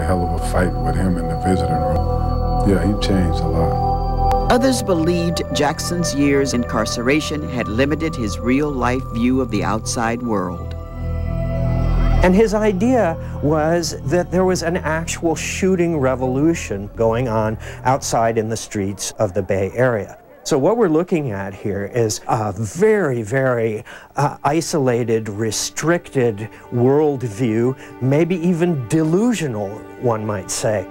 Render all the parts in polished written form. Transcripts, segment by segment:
hell of a fight with him in the visiting room. Yeah, he changed a lot. Others believed Jackson's years in incarceration had limited his real-life view of the outside world. And his idea was that there was an actual shooting revolution going on outside in the streets of the Bay Area. So what we're looking at here is a very, very isolated, restricted worldview, maybe even delusional, one might say.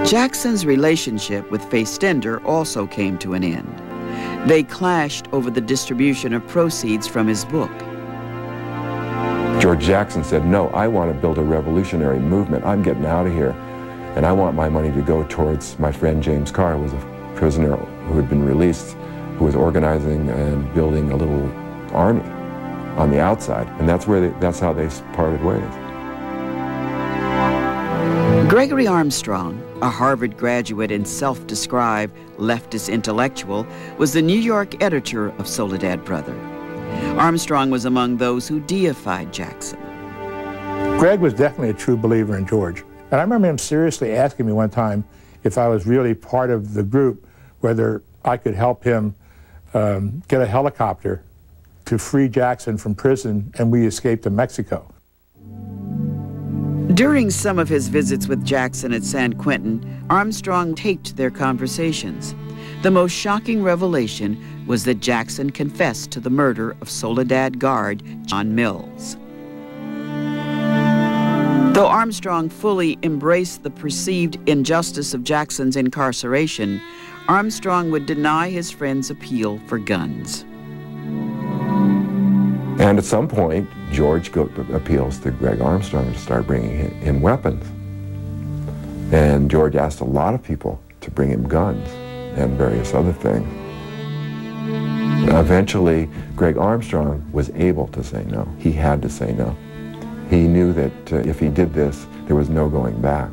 Jackson's relationship with Faye Stender also came to an end. They clashed over the distribution of proceeds from his book. George Jackson said, no, I want to build a revolutionary movement. I'm getting out of here, and I want my money to go towards my friend James Carr, who was a prisoner who had been released, who was organizing and building a little army on the outside. And that's how they parted ways. Gregory Armstrong, a Harvard graduate and self-described leftist intellectual, was the New York editor of Soledad Brother. Armstrong was among those who deified Jackson. Greg was definitely a true believer in George. And I remember him seriously asking me one time if I was really part of the group, whether I could help him get a helicopter to free Jackson from prison and we escaped to Mexico. During some of his visits with Jackson at San Quentin, Armstrong taped their conversations. The most shocking revelation was that Jackson confessed to the murder of Soledad guard John Mills. Though Armstrong fully embraced the perceived injustice of Jackson's incarceration, Armstrong would deny his friend's appeal for guns. And at some point, George appeals to Greg Armstrong to start bringing in weapons. And George asked a lot of people to bring him guns and various other things. Eventually, Greg Armstrong was able to say no. He had to say no. He knew that if he did this, there was no going back.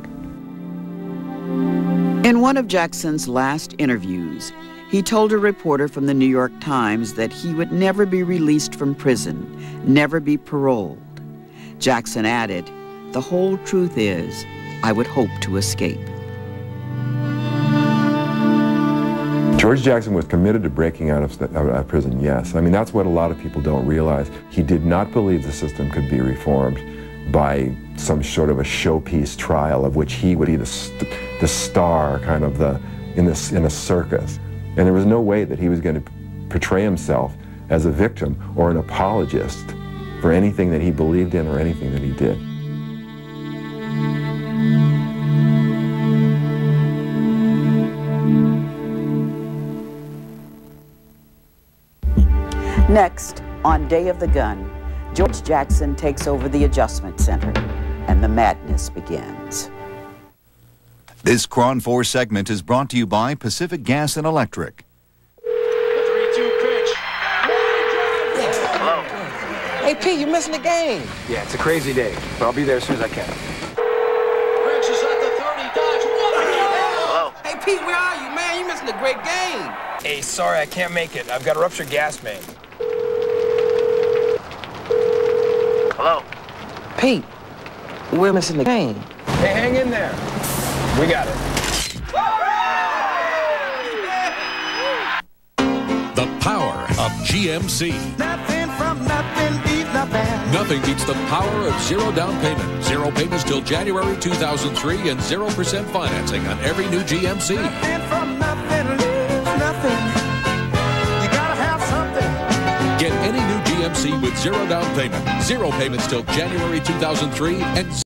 In one of Jackson's last interviews, he told a reporter from the New York Times that he would never be released from prison, never be paroled. Jackson added, "The whole truth is, I would hope to escape." George Jackson was committed to breaking out of prison, yes. I mean, that's what a lot of people don't realize. He did not believe the system could be reformed by some sort of a showpiece trial of which he would be the star, kind of in a circus. And there was no way that he was going to portray himself as a victim or an apologist for anything that he believed in or anything that he did. Next, on Day of the Gun, George Jackson takes over the Adjustment Center, and the madness begins. This Cron 4 segment is brought to you by Pacific Gas and Electric. 3-2 pitch. Hello. Hey, Pete, you missing the game? Yeah, it's a crazy day, but I'll be there as soon as I can. Rich is at the 30, dodge. Hello. Hey, Pete, where are you, man? You missing a great game. Hey, sorry, I can't make it. I've got a ruptured gas main. Hello. Pete, we're missing the game. Hey, hang in there. We got it. The power of GMC. Nothing from nothing beats nothing. Nothing beats the power of zero down payment. Zero payments till January 2003 and 0% financing on every new GMC. Nothing from nothing leaves nothing. You gotta have something. Get any new GMC with zero down payment. Zero payments till January 2003 and